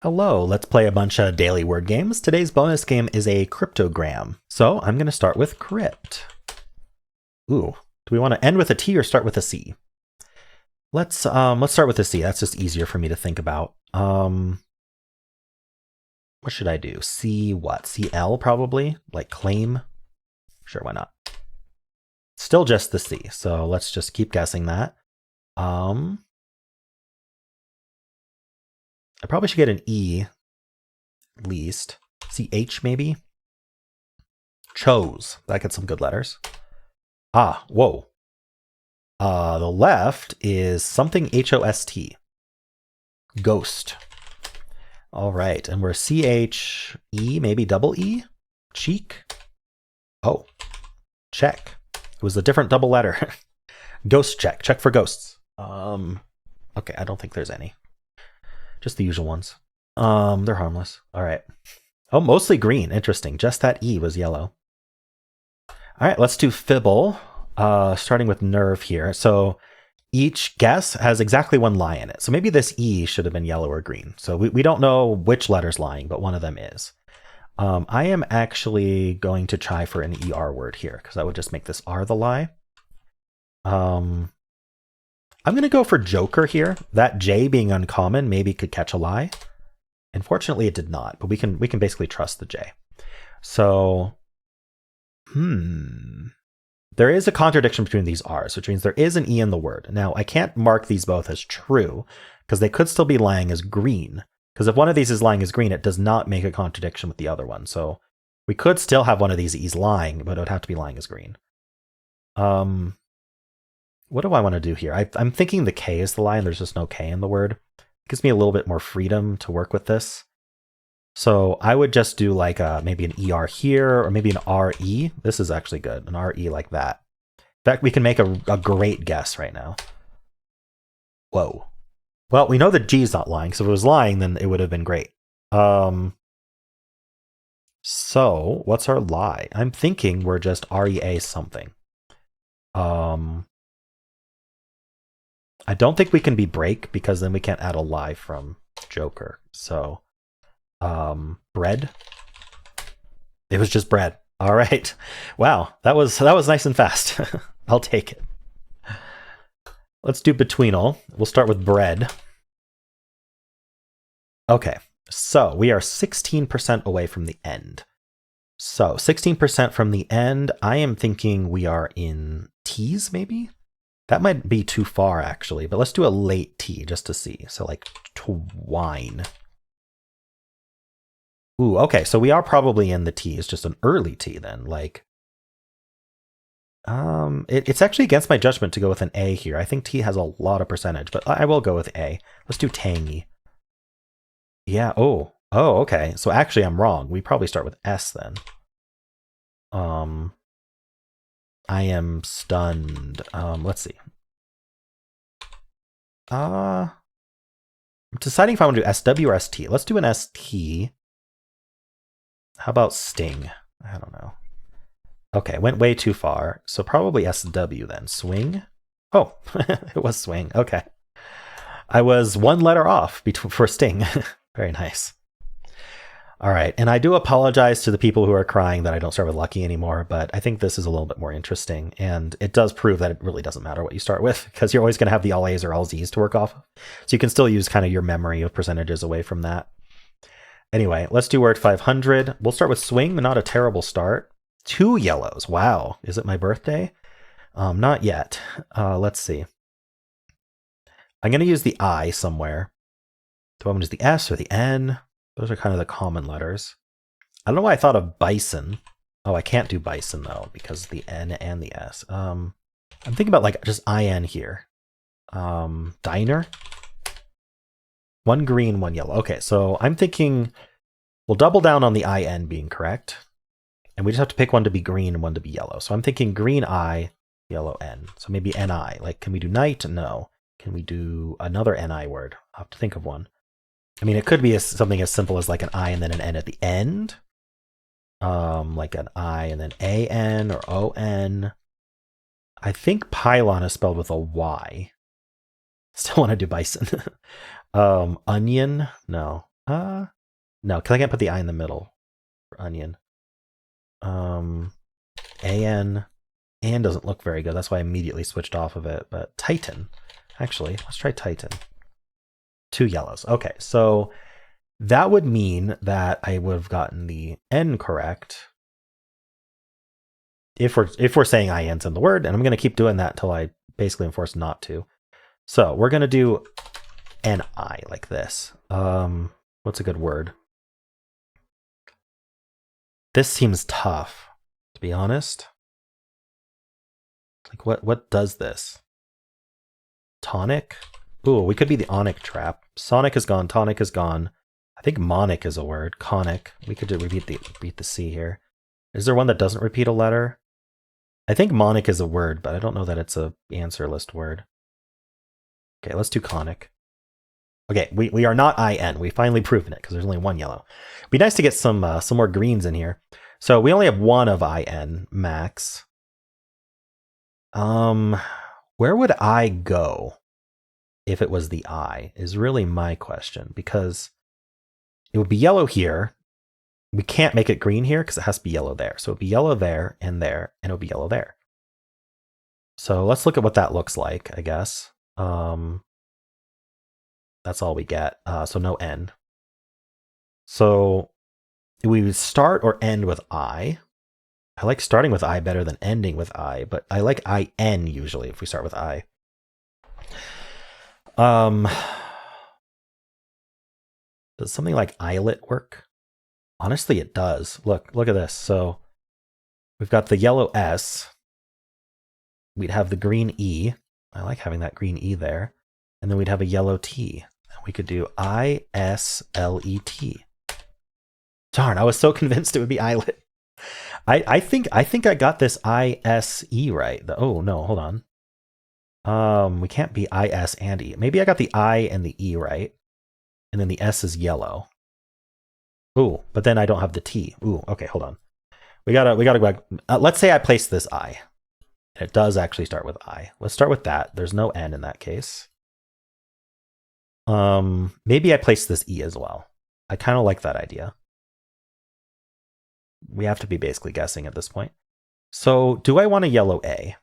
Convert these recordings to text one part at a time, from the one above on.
Hello, let's play a bunch of daily word games. Today's bonus game is a cryptogram. So I'm going to start with crypt. Ooh, do we want to end with a T or start with a C? Let's start with a C. That's just easier for me to think about. What should I do? C what? CL probably? Like claim? Sure, why not? Still just the C. So let's just keep guessing that. I probably should get an E at least. CH maybe? Chose. That gets some good letters. Ah, whoa. The left is something HOST. Ghost. All right, and we're CHE, maybe double E? Cheek? Oh, check. It was a different double letter. Ghost check. Check for ghosts. Okay, I don't think there's any. Just the usual ones. They're harmless. All right. Oh, mostly green. Interesting. Just that E was yellow. All right, let's do Fibble. Starting with nerve here. So each guess has exactly one lie in it. So maybe this E should have been yellow or green. So we don't know which letter's lying, but one of them is. I am actually going to try for an ER word here because that would just make this R the lie. I'm going to go for Joker here. That J being uncommon maybe could catch a lie. Unfortunately, it did not, but we can basically trust the J. So, there is a contradiction between these R's, which means there is an E in the word. Now, I can't mark these both as true because they could still be lying as green. Because if one of these is lying as green, it does not make a contradiction with the other one. So we could still have one of these E's lying, but it would have to be lying as green. What do I want to do here? I'm thinking the K is the lie, and there's just no K in the word. It gives me a little bit more freedom to work with this. So I would just do like maybe an ER here, or maybe an RE. This is actually good, an RE like that. In fact, we can make a great guess right now. Whoa. Well, we know that G's not lying, so if it was lying, then it would have been great. So what's our lie? I'm thinking we're just REA something. I don't think we can be break because then we can't add a lie from Joker. So bread. It was just bread. All right. Wow, that was nice and fast. I'll take it. Let's do Betweenle. We'll start with bread. Okay, so we are 16% away from the end. So 16% from the end, I am thinking we are in T's maybe? That might be too far actually, but let's do a late T just to see. So like twine. Ooh, okay, so we are probably in the T. It's just an early T then, like it's actually against my judgment to go with an A here. I think T has a lot of percentage, but I will go with A. Let's do tangy. Yeah, oh, okay. So actually I'm wrong. We probably start with S then. I am stunned. Let's see. I'm deciding if I want to do SW or ST. Let's do an ST. How about sting? I don't know. Okay, went way too far. So probably SW then. Swing? Oh, it was swing. Okay. I was one letter off for sting. Very nice. All right, and I do apologize to the people who are crying that I don't start with lucky anymore, but I think this is a little bit more interesting, and it does prove that it really doesn't matter what you start with, because you're always going to have the all A's or all Z's to work off of. So you can still use kind of your memory of percentages away from that. Anyway, let's do word 500. We'll start with swing, not a terrible start. 2 yellows. Wow. Is it my birthday? Not yet. Let's see. I'm going to use the I somewhere. Do I want to use the S or the N? Those are kind of the common letters. I don't know why I thought of bison. Oh, I can't do bison though, because the N and the S. I'm thinking about like just IN here. Diner. 1 green, 1 yellow. Okay, so I'm thinking we'll double down on the IN being correct. And we just have to pick one to be green and one to be yellow. So I'm thinking green I, yellow N. So maybe NI. Like, can we do night? No. Can we do another NI word? I'll have to think of one. I mean, it could be something as simple as like an I and then an N at the end. Like an I and then AN or ON. I think pylon is spelled with a Y. Still want to do bison. Onion? No. No, because I can't put the I in the middle for onion. AN doesn't look very good. That's why I immediately switched off of it. But Titan, actually, let's try Titan. 2 yellows. Okay, so that would mean that I would have gotten the N correct if we're saying INs in the word, and I'm going to keep doing that until I basically am forced not to. So we're going to do NI like this. What's a good word? This seems tough, to be honest. Like what does this? Tonic? Ooh, we could be the onic trap. Sonic is gone, tonic is gone. I think monic is a word. Conic. We could repeat the C here. Is there one that doesn't repeat a letter? I think monic is a word, but I don't know that it's a answer list word. Okay, let's do conic. Okay, we are not IN. We finally proven it because there's only 1 yellow. It'd be nice to get some more greens in here. So we only have 1 of IN max. Where would I go if it was the I is really my question, because it would be yellow here. We can't make it green here because it has to be yellow there. So it would be yellow there, and it would be yellow there. So let's look at what that looks like, I guess. That's all we get. So no N. So we would start or end with I. I like starting with I better than ending with I, but I like IN usually if we start with I. Does something like eyelet work? Honestly, it does. Look at this. So we've got the yellow S. We'd have the green E. I like having that green E there. And then we'd have a yellow T. And we could do ISLET. Darn, I was so convinced it would be eyelet. I think I got this ISE right. Oh no, hold on. We can't be IS and E. Maybe I got the I and the E right. And then the S is yellow. Ooh, but then I don't have the T. Ooh, okay, hold on. We gotta go back. Let's say I place this I. And it does actually start with I. Let's start with that. There's no N in that case. Maybe I place this E as well. I kind of like that idea. We have to be basically guessing at this point. So do I want a yellow A?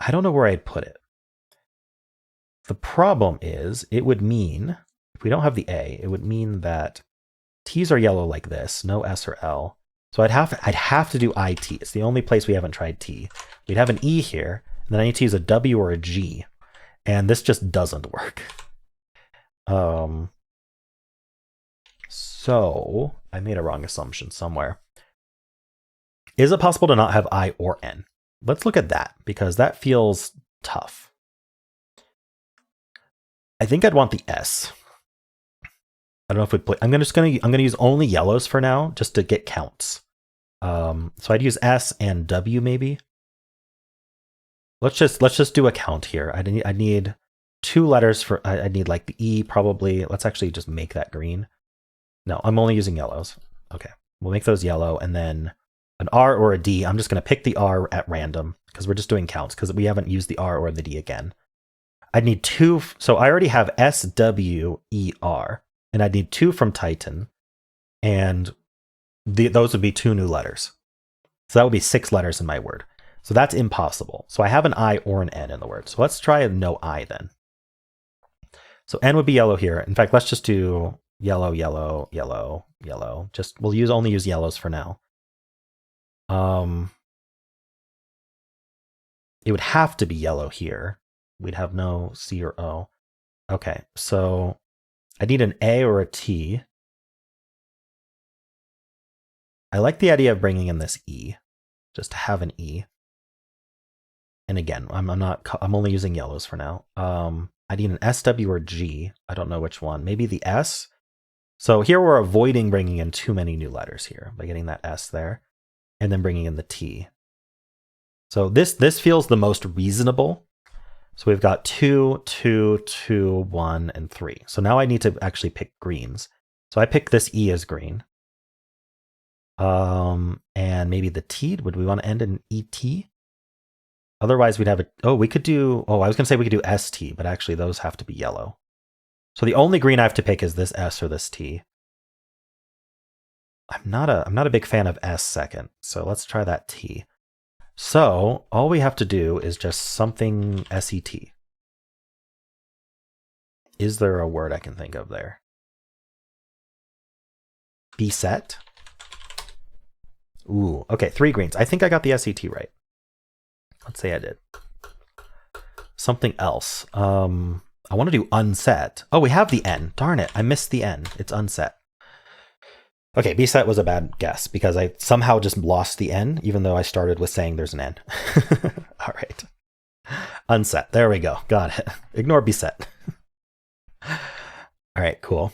I don't know where I'd put it. The problem is it would mean, if we don't have the A, it would mean that T's are yellow like this, no S or L. So I'd have to do IT. It's the only place we haven't tried T. We'd have an E here, and then I need to use a W or a G. And this just doesn't work. So I made a wrong assumption somewhere. Is it possible to not have I or N? Let's look at that, because that feels tough. I think I'd want the S. I don't know if we play. I'm gonna use only yellows for now, just to get counts. So I'd use S and W maybe. Let's just do a count here. I need 2 letters for. I need like the E probably. Let's actually just make that green. No, I'm only using yellows. Okay, we'll make those yellow, and then an R or a D. I'm just gonna pick the R at random because we're just doing counts because we haven't used the R or the D again. I'd need 2. So I already have S, W, E, R. And I'd need 2 from Titan, and those would be 2 new letters. So that would be 6 letters in my word. So that's impossible. So I have an I or an N in the word. So let's try a no I then. So N would be yellow here. In fact, let's just do yellow, yellow, yellow, yellow. We'll only use yellows for now. It would have to be yellow here. We'd have no C or O. Okay, so I need an A or a T. I like the idea of bringing in this E, just to have an E. And again, I'm only using yellows for now. I need an SW or G. I don't know which one. Maybe the S. So here we're avoiding bringing in too many new letters here by getting that S there, and then bringing in the T. So this feels the most reasonable. So we've got 2, 2, 2, 1, and 3. So now I need to actually pick greens. So I pick this E as green. And maybe the T. Would we want to end in ET? Otherwise, we'd have we could do, I was going to say we could do ST, but actually those have to be yellow. So the only green I have to pick is this S or this T. I'm not a big fan of S second, so let's try that T. So all we have to do is just something SET. Is there a word I can think of there? Beset? Ooh, okay, 3 greens. I think I got the SET right. Let's say I did. Something else. I want to do unset. Oh, we have the N. Darn it, I missed the N. It's unset. Okay, beset was a bad guess because I somehow just lost the N, even though I started with saying there's an N. All right. Unset. There we go. Got it. Ignore beset. All right, cool.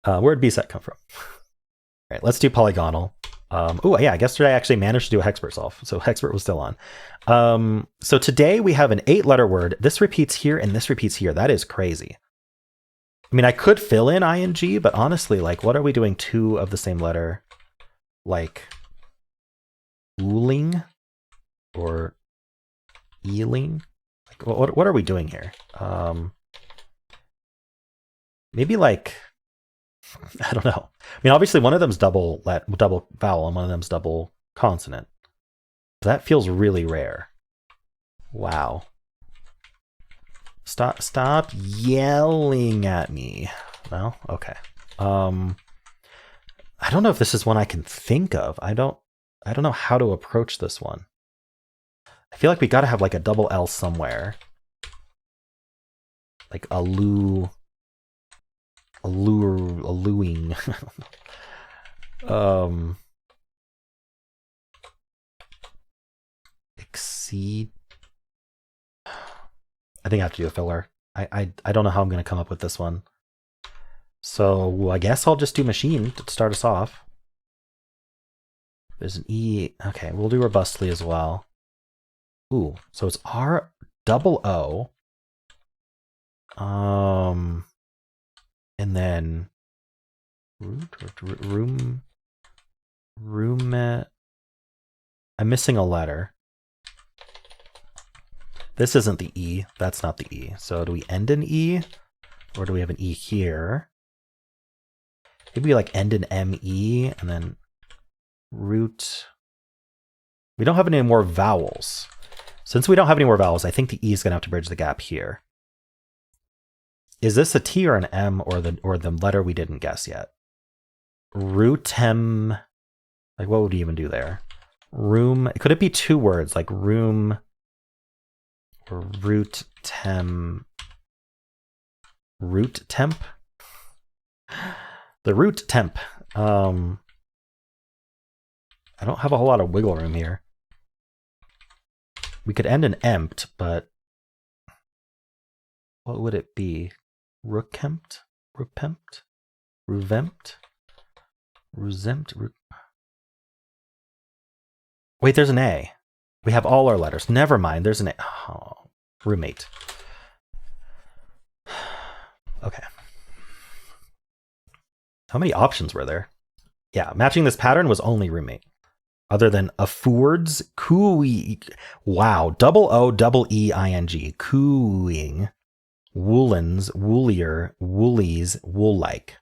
Where'd beset come from? All right, let's do polygonal. Oh yeah, yesterday I actually managed to do a hexpert solve, so hexpert was still on. So today we have an 8-letter word. This repeats here and this repeats here. That is crazy. I mean, I could fill in ing, but honestly, like, what are we doing 2 of the same letter? Like, ooling or eeling? Like, what are we doing here? Maybe like, I don't know. I mean, obviously one of them's double vowel and one of them's double consonant. That feels really rare. Wow. Stop yelling at me. Well, okay. I don't know if this is one I can think of. I don't know how to approach this one. I feel like we got to have like a double L somewhere. Like alluing. Exceed. I think I have to do a filler. I don't know how I'm going to come up with this one. So I guess I'll just do machine to start us off. There's an E. Okay, we'll do robustly as well. Ooh, so it's R double O. And then room. I'm missing a letter. This isn't the E. That's not the E. So do we end in E? Or do we have an E here? Maybe we like end in ME and then root. We don't have any more vowels. Since we don't have any more vowels, I think the E is going to have to bridge the gap here. Is this a T or an M or the letter we didn't guess yet? Rootem. Like, what would we even do there? Room. Could it be 2 words like room or root temp? Root temp? The root temp. I don't have a whole lot of wiggle room here. We could end in empt, but what would it be? Rookempt? Roopempt? Ruvempt? Ruzemt? Wait, there's an A. We have all our letters. Never mind, there's an A. Oh, roommate. Okay. How many options were there? Yeah, matching this pattern was only roommate. Other than affords, cooing. Wow, double O, double E-I-N-G. Cooing. Woolens, woolier, woolies, wool-like.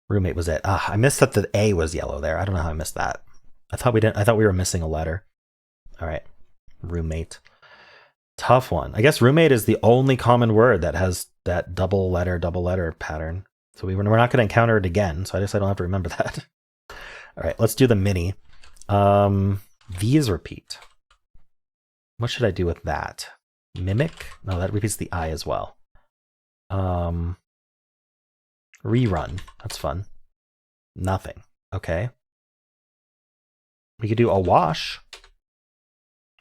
Roommate was it. I missed that the A was yellow there. I don't know how I missed that. I thought we were missing a letter. All right. Roommate. Tough one. I guess roommate is the only common word that has that double letter pattern. So we're not going to encounter it again. So I guess I don't have to remember that. All right, let's do the mini. These repeat. What should I do with that? Mimic? No, that repeats the I as well. Rerun. That's fun. Nothing. Okay. We could do a wash.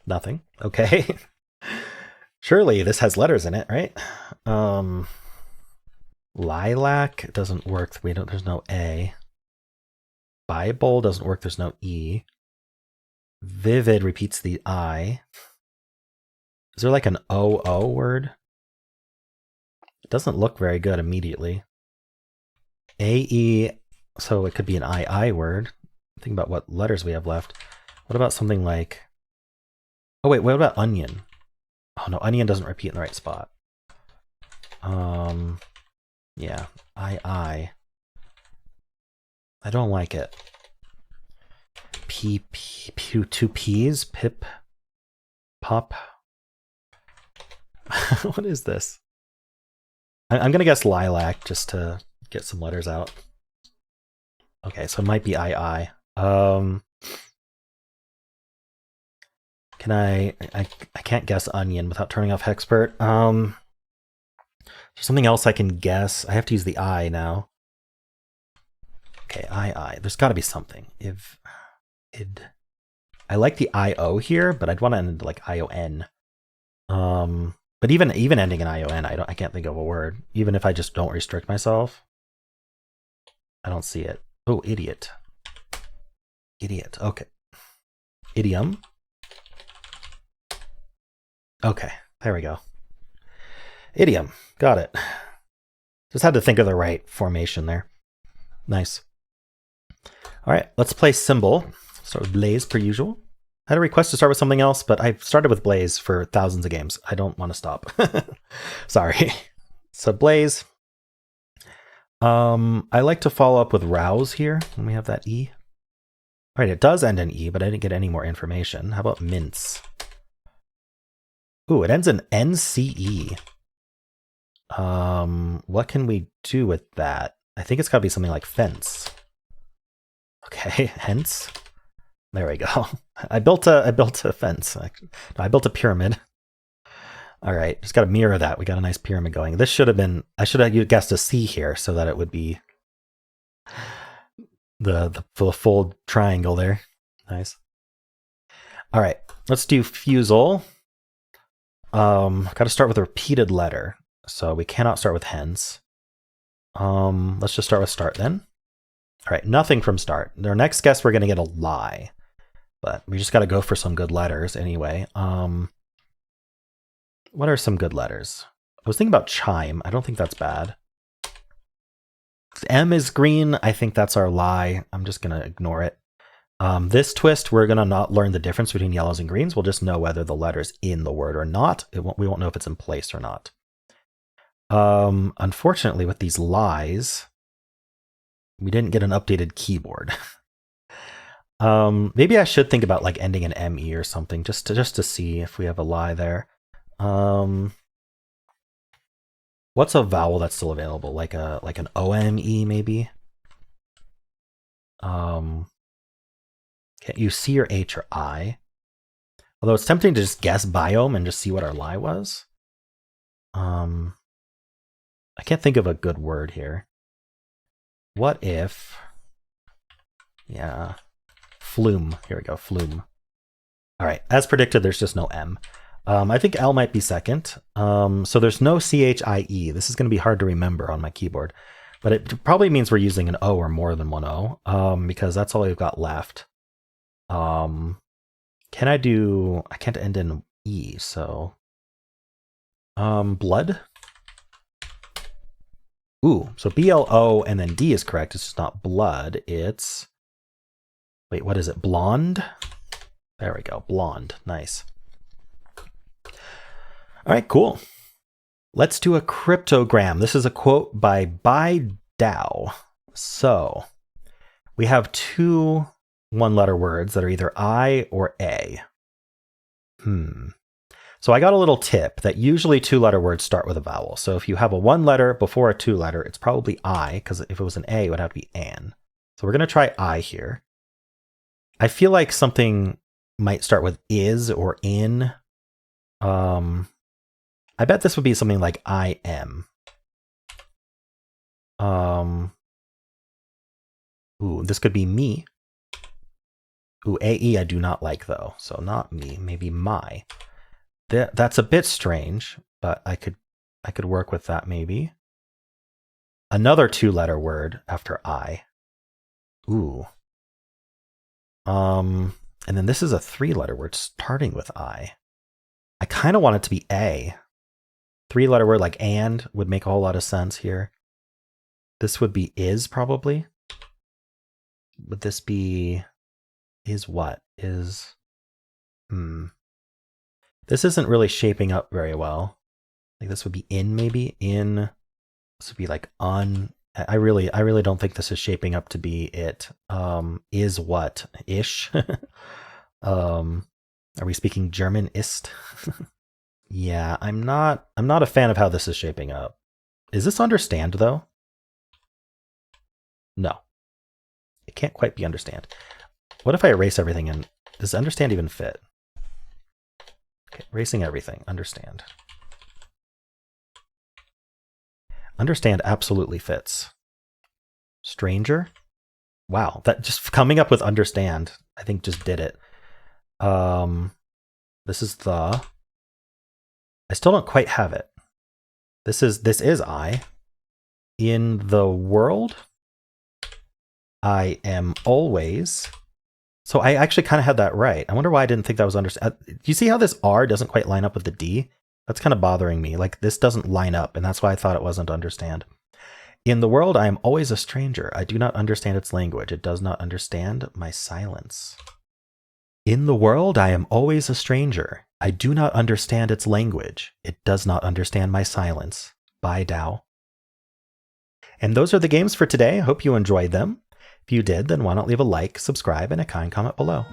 Nothing. Okay. Surely this has letters in it, right? Lilac doesn't work. There's no A. Bible doesn't work. There's no E. Vivid repeats the I. Is there like an OO word? It doesn't look very good immediately. AE, so it could be an II word. Think about what letters we have left. What about something like... Oh wait, what about onion? Oh no, onion doesn't repeat in the right spot. Yeah, I don't like it. Two P's, pip, pop. What is this? I'm gonna guess lilac just to get some letters out. Okay, so it might be I. Can I can't guess onion without turning off Hexpert. Something else I can guess. I have to use the I now. Okay, I. There's got to be something. If id. I like the IO here, but I'd want to end into like ION. But even ending in ION, I can't think of a word. Even if I just don't restrict myself, I don't see it. Oh, idiot. Idiot. Okay. Idiom. Okay, there we go. Idiom. Got it. Just had to think of the right formation there. Nice. All right, let's play Symble. Start with Blaze per usual. I had a request to start with something else, but I've started with Blaze for thousands of games. I don't want to stop. Sorry. So Blaze. I like to follow up with Rouse here when we have that E. All right, it does end in E, but I didn't get any more information. How about Mince? Ooh, it ends in NCE. What can we do with that? I think it's got to be something like fence. Okay, hence. There we go. I built a fence. No, I built a pyramid. All right, just got to mirror that. We got a nice pyramid going. This should have been. I should have guessed a C here so that it would be the full triangle there. Nice. All right, let's do Fusele. Got to start with a repeated letter, so we cannot start with hence. Let's just start with start then. All right, nothing from start. Our next guess, we're going to get a lie, but we just got to go for some good letters anyway. What are some good letters? I was thinking about chime. I don't think that's bad. M is green. I think that's our lie. I'm just going to ignore it. This twist, we're going to not learn the difference between yellows and greens. We'll just know whether the letter's in the word or not. We won't know if it's in place or not. Unfortunately, with these lies, we didn't get an updated keyboard. Maybe I should think about like ending in ME or something just to see if we have a lie there. What's a vowel that's still available? Like an OME maybe? Can't use C or H or I. Although it's tempting to just guess biome and just see what our lie was. I can't think of a good word here. What if, yeah, flume. Here we go, flume. All right, as predicted, there's just no M. I think L might be second. So there's no CHIE. This is going to be hard to remember on my keyboard, but it probably means we're using an O or more than one O, because that's all we've got left. Can I can't end in E, so blood. Ooh, so BLO and then D is correct. It's just not blood. It's, wait, what is it? Blonde? There we go. Blonde. Nice. All right, cool. Let's do a cryptogram. This is a quote by Dao. So we have two one-letter words that are either I or A. So I got a little tip that usually two-letter words start with a vowel. So if you have a one-letter before a two-letter, it's probably I, because if it was an A, it would have to be an. So we're going to try I here. I feel like something might start with is or in. I bet this would be something like I am. Ooh, this could be me. Ooh, AE I do not like though. So not me, maybe my. That's a bit strange, but I could work with that maybe. Another two-letter word after I. Ooh. And then this is a three-letter word starting with I. I kind of want it to be A. Three-letter word like and would make a whole lot of sense here. This would be is probably. Would this be is what? Is This isn't really shaping up very well. Like this would be in, maybe in. This would be like on. I really don't think this is shaping up to be it. Is what ish. Are we speaking German? Ist. Yeah, I'm not a fan of how this is shaping up. Is this understand though? No. It can't quite be understand. What if I erase everything and does understand even fit? Okay, erasing everything. Understand. Understand absolutely fits. Stranger? Wow, that just coming up with understand, I think just did it. This is the. I still don't quite have it. This is I. In the world, I am always. So I actually kind of had that right. I wonder why I didn't think that was understand. You see how this R doesn't quite line up with the D? That's kind of bothering me. Like this doesn't line up, and that's why I thought it wasn't understand. In the world, I am always a stranger. I do not understand its language. It does not understand my silence. In the world, I am always a stranger. I do not understand its language. It does not understand my silence. Bye, Dao. And those are the games for today. I hope you enjoyed them. If you did, then why not leave a like, subscribe, and a kind comment below.